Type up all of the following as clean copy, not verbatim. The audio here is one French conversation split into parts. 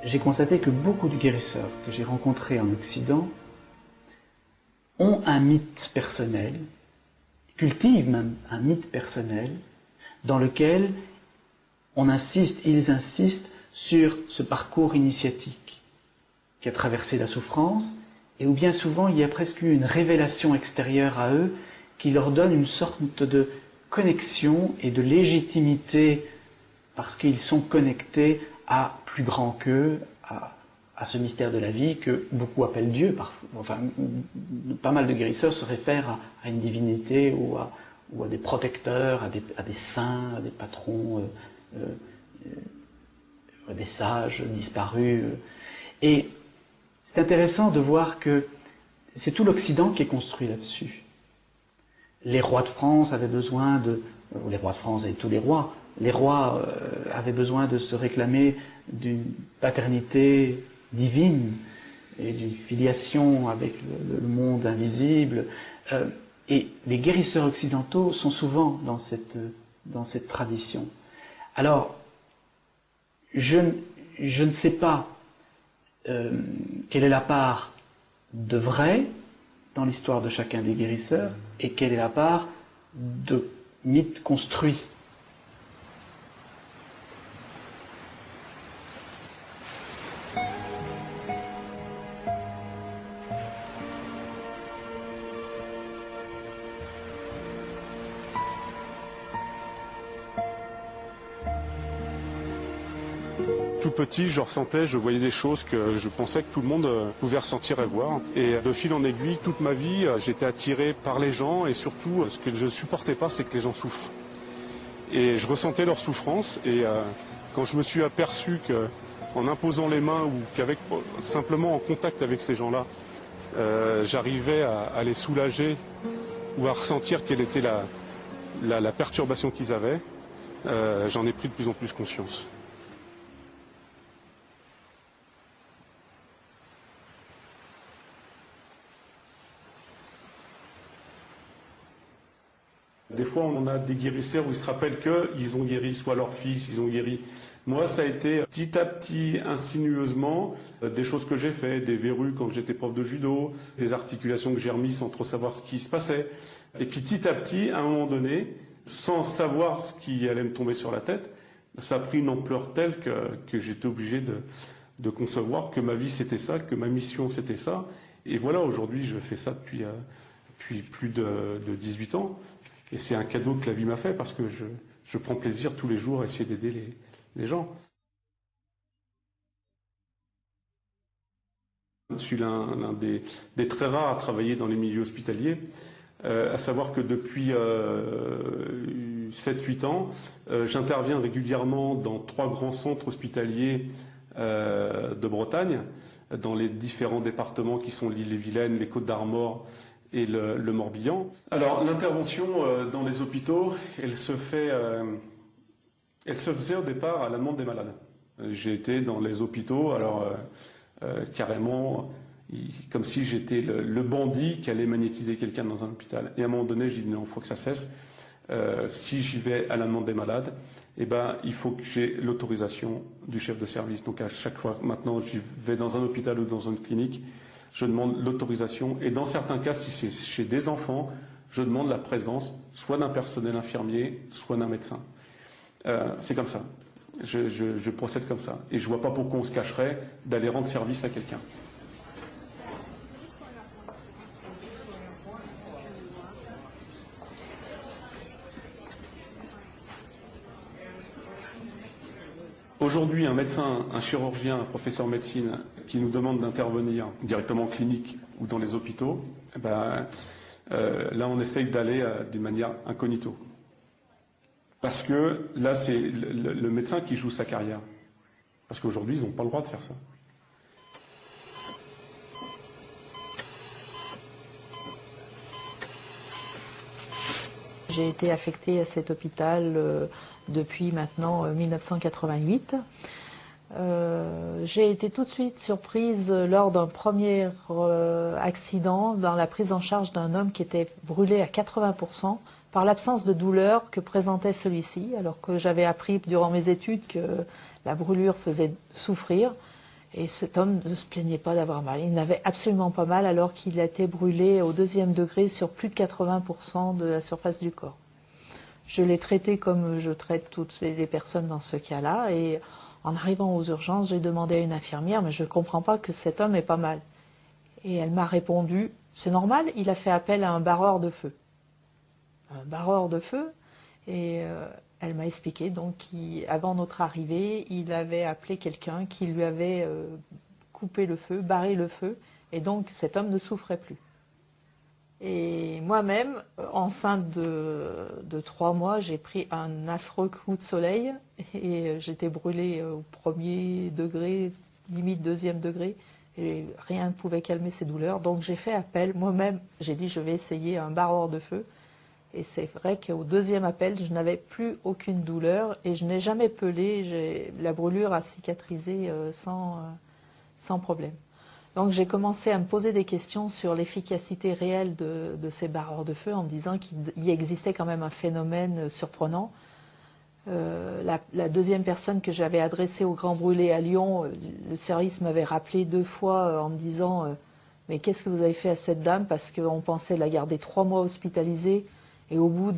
j'ai constaté que beaucoup de guérisseurs que j'ai rencontrés en Occident ont un mythe personnel, cultivent même un mythe personnel, dans lequel ils insistent sur ce parcours initiatique qui a traversé la souffrance, et où bien souvent il y a presque une révélation extérieure à eux qui leur donne une sorte de connexion et de légitimité parce qu'ils sont connectés à plus grand qu'eux, à ce mystère de la vie que beaucoup appellent Dieu. Enfin, pas mal de guérisseurs se réfèrent à une divinité ou à des protecteurs, à des saints, à des patrons, à des sages disparus. Et c'est intéressant de voir que c'est tout l'Occident qui est construit là-dessus. Les rois de France avaient besoin les rois de France et tous les rois avaient besoin de se réclamer d'une paternité divine et d'une filiation avec le monde invisible. Et les guérisseurs occidentaux sont souvent dans cette tradition. Alors, je ne sais pas quelle est la part de vrai dans l'histoire de chacun des guérisseurs et quelle est la part de mythe construit. Tout petit, je voyais des choses que je pensais que tout le monde pouvait ressentir et voir. Et de fil en aiguille, toute ma vie, j'étais attiré par les gens et surtout, ce que je ne supportais pas, c'est que les gens souffrent. Et je ressentais leur souffrance et quand je me suis aperçu qu'en imposant les mains ou qu'avec simplement en contact avec ces gens-là, j'arrivais à les soulager ou à ressentir quelle était la perturbation qu'ils avaient, j'en ai pris de plus en plus conscience. Des fois, on a des guérisseurs où ils se rappellent qu'ils ont guéri soit leur fils, ils ont guéri. Moi, ça a été petit à petit, insinueusement, des choses que j'ai fait, des verrues quand j'étais prof de judo, des articulations que j'ai remises sans trop savoir ce qui se passait. Et puis petit à petit, à un moment donné, sans savoir ce qui allait me tomber sur la tête, ça a pris une ampleur telle que j'étais obligé de concevoir que ma vie c'était ça, que ma mission c'était ça. Et voilà, aujourd'hui, je fais ça depuis plus de 18 ans. Et c'est un cadeau que la vie m'a fait parce que je prends plaisir tous les jours à essayer d'aider les gens. Je suis l'un des très rares à travailler dans les milieux hospitaliers, à savoir que depuis 7-8 ans, j'interviens régulièrement dans 3 grands centres hospitaliers de Bretagne, dans les différents départements qui sont l'Ille-et-Vilaine, les Côtes-d'Armor et le Morbihan. Alors l'intervention dans les hôpitaux, elle se faisait au départ à la demande des malades. J'ai été dans les hôpitaux, alors carrément, comme si j'étais le bandit qui allait magnétiser quelqu'un dans un hôpital. Et à un moment donné, j'ai dit non, il faut que ça cesse. Si j'y vais à la demande des malades, eh ben, il faut que j'ai l'autorisation du chef de service. Donc à chaque fois, maintenant, j'y vais dans un hôpital ou dans une clinique, je demande l'autorisation. Et dans certains cas, si c'est chez des enfants, je demande la présence soit d'un personnel infirmier, soit d'un médecin. C'est comme ça. Je procède comme ça. Et je ne vois pas pourquoi on se cacherait d'aller rendre service à quelqu'un. Aujourd'hui, un médecin, un chirurgien, un professeur de médecine qui nous demande d'intervenir directement en clinique ou dans les hôpitaux, là on essaye d'aller d'une manière incognito. Parce que là c'est le médecin qui joue sa carrière. Parce qu'aujourd'hui ils n'ont pas le droit de faire ça. J'ai été affectée à cet hôpital depuis maintenant 1988. J'ai été tout de suite surprise lors d'un premier accident dans la prise en charge d'un homme qui était brûlé à 80% par l'absence de douleur que présentait celui-ci, alors que j'avais appris durant mes études que la brûlure faisait souffrir. Et cet homme ne se plaignait pas d'avoir mal. Il n'avait absolument pas mal alors qu'il a été brûlé au 2e degré sur plus de 80% de la surface du corps. Je l'ai traité comme je traite toutes les personnes dans ce cas-là. Et en arrivant aux urgences, j'ai demandé à une infirmière, mais je ne comprends pas que cet homme ait pas mal. Et elle m'a répondu, c'est normal, il a fait appel à un barreur de feu. Un barreur de feu. Et elle m'a expliqué, donc, avant notre arrivée, il avait appelé quelqu'un qui lui avait coupé le feu, barré le feu, et donc cet homme ne souffrait plus. Et moi-même, enceinte de 3 mois, j'ai pris un affreux coup de soleil, et j'étais brûlée au 1er degré, limite 2e degré, et rien ne pouvait calmer ces douleurs. Donc j'ai fait appel, moi-même, j'ai dit je vais essayer un barreur de feu. Et c'est vrai qu'au 2e appel, je n'avais plus aucune douleur et je n'ai jamais pelé. La brûlure a cicatrisé sans problème. Donc j'ai commencé à me poser des questions sur l'efficacité réelle de ces barreurs de feu en me disant qu'il existait quand même un phénomène surprenant. La 2e personne que j'avais adressée au Grand Brûlé à Lyon, le service m'avait rappelé 2 fois en me disant mais qu'est-ce que vous avez fait à cette dame, parce qu'on pensait la garder 3 mois hospitalisée. Et au bout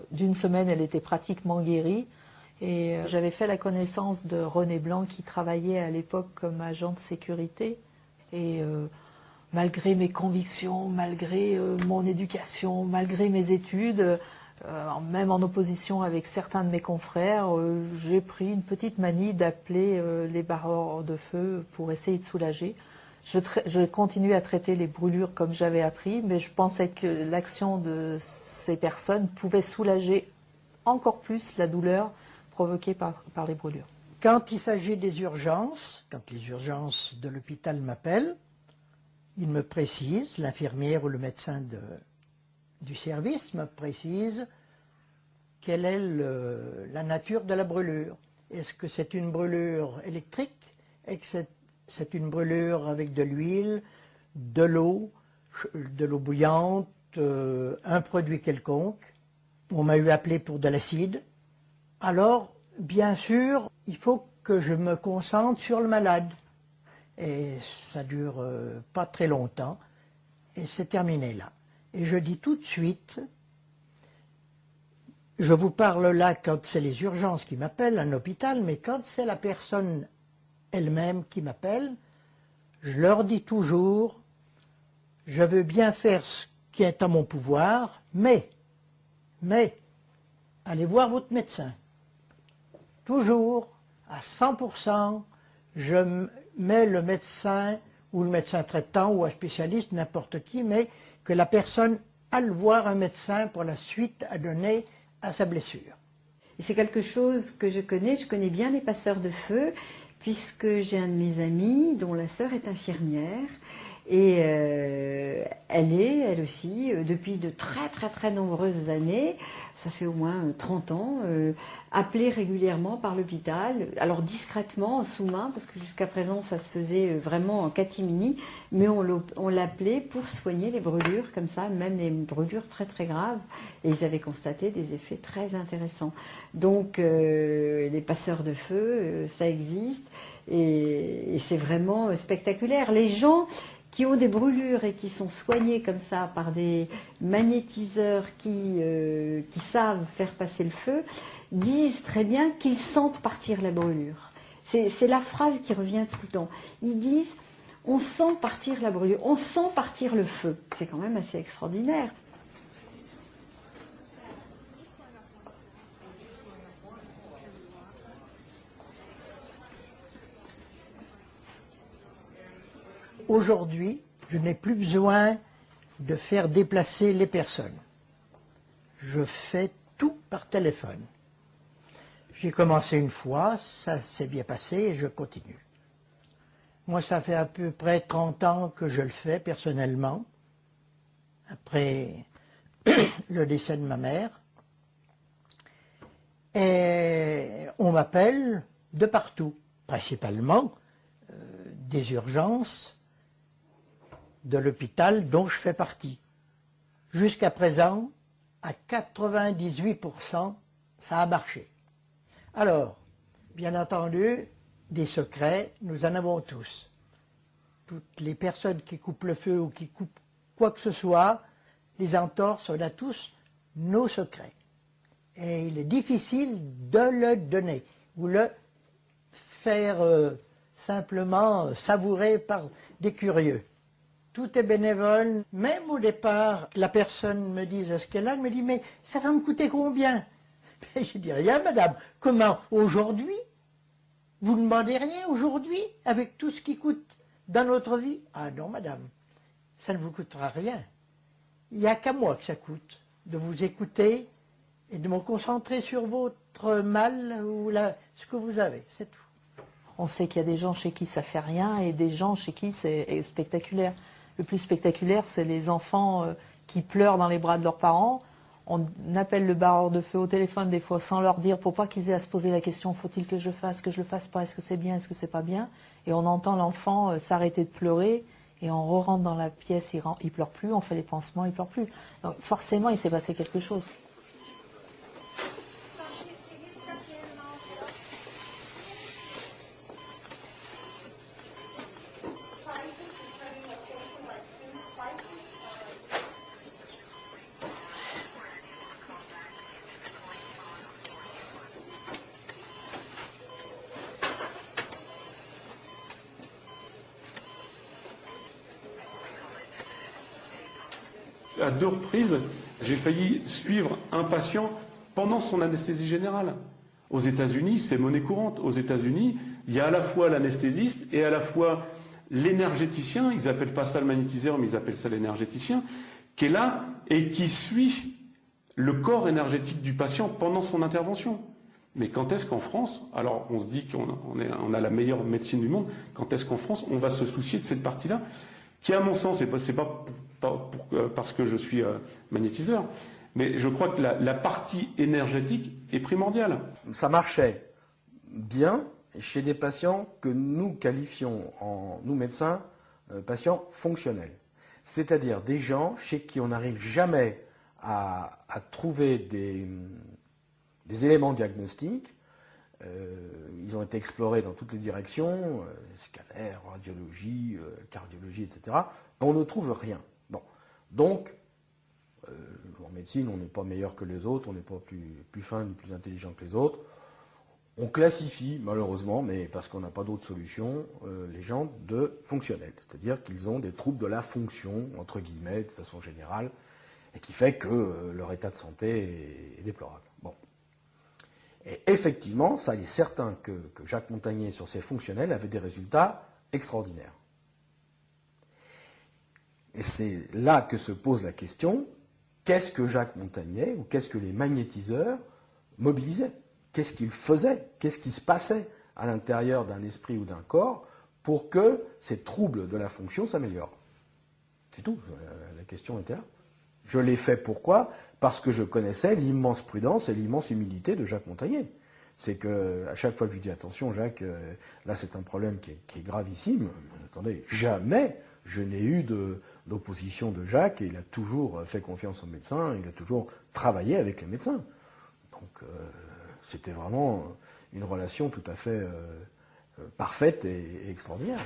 d'une semaine, elle était pratiquement guérie. Et j'avais fait la connaissance de René Blanc, qui travaillait à l'époque comme agent de sécurité. Et malgré mes convictions, malgré mon éducation, malgré mes études, même en opposition avec certains de mes confrères, j'ai pris une petite manie d'appeler les barreurs de feu pour essayer de soulager. Je continue à traiter les brûlures comme j'avais appris, mais je pensais que l'action de ces personnes pouvait soulager encore plus la douleur provoquée par les brûlures. Quand il s'agit des urgences, quand les urgences de l'hôpital m'appellent, ils me précisent, l'infirmière ou le médecin du service me précise quelle est la nature de la brûlure. Est-ce que c'est une brûlure électrique? Est-ce que c'est une brûlure avec de l'huile, de l'eau bouillante, un produit quelconque? On m'a eu appelé pour de l'acide. Alors, bien sûr, il faut que je me concentre sur le malade. Et ça dure pas très longtemps, et c'est terminé là. Et je dis tout de suite, je vous parle là quand c'est les urgences qui m'appellent, un hôpital, mais quand c'est la personne elle-même qui m'appelle, je leur dis toujours, je veux bien faire ce qui est à mon pouvoir, mais, allez voir votre médecin. Toujours, à 100%, je mets le médecin, ou le médecin traitant, ou un spécialiste, n'importe qui, mais que la personne aille voir un médecin pour la suite à donner à sa blessure. C'est quelque chose que je connais bien les passeurs de feu, puisque j'ai un de mes amis dont la sœur est infirmière, et elle aussi, depuis de très nombreuses années, ça fait au moins 30 ans, appelée régulièrement par l'hôpital, alors discrètement, en sous-main, parce que jusqu'à présent ça se faisait vraiment en catimini, mais on l'appelait pour soigner les brûlures comme ça, même les brûlures très graves, et ils avaient constaté des effets très intéressants. Donc les passeurs de feu, ça existe, et c'est vraiment spectaculaire. Les gens qui ont des brûlures et qui sont soignés comme ça par des magnétiseurs qui savent faire passer le feu, disent très bien qu'ils sentent partir la brûlure. C'est la phrase qui revient tout le temps. Ils disent « on sent partir la brûlure, on sent partir le feu ». C'est quand même assez extraordinaire. Aujourd'hui, je n'ai plus besoin de faire déplacer les personnes. Je fais tout par téléphone. J'ai commencé une fois, ça s'est bien passé et je continue. Moi, ça fait à peu près 30 ans que je le fais personnellement, après le décès de ma mère. Et on m'appelle de partout, principalement des urgences de l'hôpital dont je fais partie. Jusqu'à présent, à 98%, ça a marché. Alors, bien entendu, des secrets, nous en avons tous. toutes les personnes qui coupent le feu ou qui coupent quoi que ce soit, les entorses, on a tous nos secrets. Et il est difficile de le donner ou le faire simplement savourer par des curieux. Tout est bénévole, même au départ, la personne me dit ce qu'elle a, elle me dit « mais ça va me coûter combien ?» Je dis « rien madame, comment aujourd'hui? Vous ne demandez rien aujourd'hui avec tout ce qui coûte dans notre vie? » Ah non madame, ça ne vous coûtera rien. Il n'y a qu'à moi que ça coûte, de vous écouter et de me concentrer sur votre mal ou ce que vous avez, c'est tout. On sait qu'il y a des gens chez qui ça fait rien et des gens chez qui c'est spectaculaire. Le plus spectaculaire, c'est les enfants qui pleurent dans les bras de leurs parents. On appelle le barreur de feu au téléphone des fois sans leur dire pour pas qu'ils aient à se poser la question faut-il que je le fasse pas, est-ce que c'est bien, est-ce que c'est pas bien? Et on entend l'enfant s'arrêter de pleurer et on re-rentre dans la pièce, il pleure plus, on fait les pansements, il pleure plus. Donc forcément, il s'est passé quelque chose. À 2 reprises, j'ai failli suivre un patient pendant son anesthésie générale. Aux États-Unis, c'est monnaie courante. Aux États-Unis, il y a à la fois l'anesthésiste et à la fois l'énergéticien, ils n'appellent pas ça le magnétiseur, mais ils appellent ça l'énergéticien, qui est là et qui suit le corps énergétique du patient pendant son intervention. Mais quand est-ce qu'en France, alors on se dit qu'on a la meilleure médecine du monde, quand est-ce qu'en France on va se soucier de cette partie-là, qui à mon sens, c'est pas parce que je suis magnétiseur, mais je crois que la partie énergétique est primordiale. Ça marchait bien chez des patients que nous qualifions, nous médecins, patients fonctionnels. C'est-à-dire des gens chez qui on n'arrive jamais à trouver des éléments diagnostiques. Ils ont été explorés dans toutes les directions, scanner, radiologie, cardiologie, etc. On ne trouve rien. Bon. Donc, en médecine, on n'est pas meilleur que les autres, on n'est pas plus fin ni plus intelligent que les autres. On classifie, malheureusement, mais parce qu'on n'a pas d'autre solution, les gens de fonctionnels. C'est-à-dire qu'ils ont des troubles de la fonction, entre guillemets, de façon générale, et qui fait que leur état de santé est déplorable. Bon. Et effectivement, ça il est certain que Jacques Montagnier, sur ses fonctionnels, avait des résultats extraordinaires. Et c'est là que se pose la question, qu'est-ce que Jacques Montagnier, ou qu'est-ce que les magnétiseurs mobilisaient? Qu'est-ce qu'ils faisaient? Qu'est-ce qui se passait à l'intérieur d'un esprit ou d'un corps pour que ces troubles de la fonction s'améliorent? C'est tout, la question était là. Je l'ai fait pourquoi? Parce que je connaissais l'immense prudence et l'immense humilité de Jacques Montagnier. C'est que à chaque fois que je lui dis attention Jacques, là c'est un problème qui est gravissime. Attendez, jamais je n'ai eu d'opposition de Jacques et il a toujours fait confiance aux médecins, il a toujours travaillé avec les médecins. Donc c'était vraiment une relation tout à fait parfaite et extraordinaire.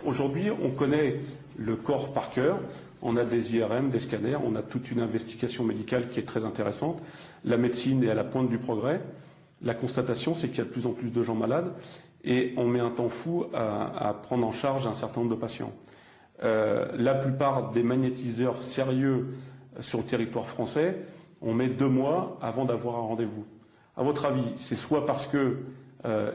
Aujourd'hui, on connaît le corps par cœur, on a des IRM, des scanners, on a toute une investigation médicale qui est très intéressante. La médecine est à la pointe du progrès. La constatation, c'est qu'il y a de plus en plus de gens malades et on met un temps fou à prendre en charge un certain nombre de patients. La plupart des magnétiseurs sérieux sur le territoire français, on met 2 mois avant d'avoir un rendez-vous. À votre avis, c'est soit parce que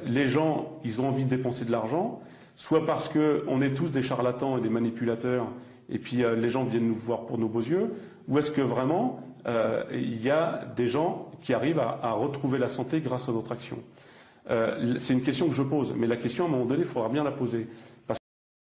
les gens, ils ont envie de dépenser de l'argent, soit parce qu'on est tous des charlatans et des manipulateurs, et puis les gens viennent nous voir pour nos beaux yeux, ou est-ce que vraiment il y a des gens qui arrivent à retrouver la santé grâce à notre action? C'est une question que je pose, mais la question, à un moment donné, il faudra bien la poser.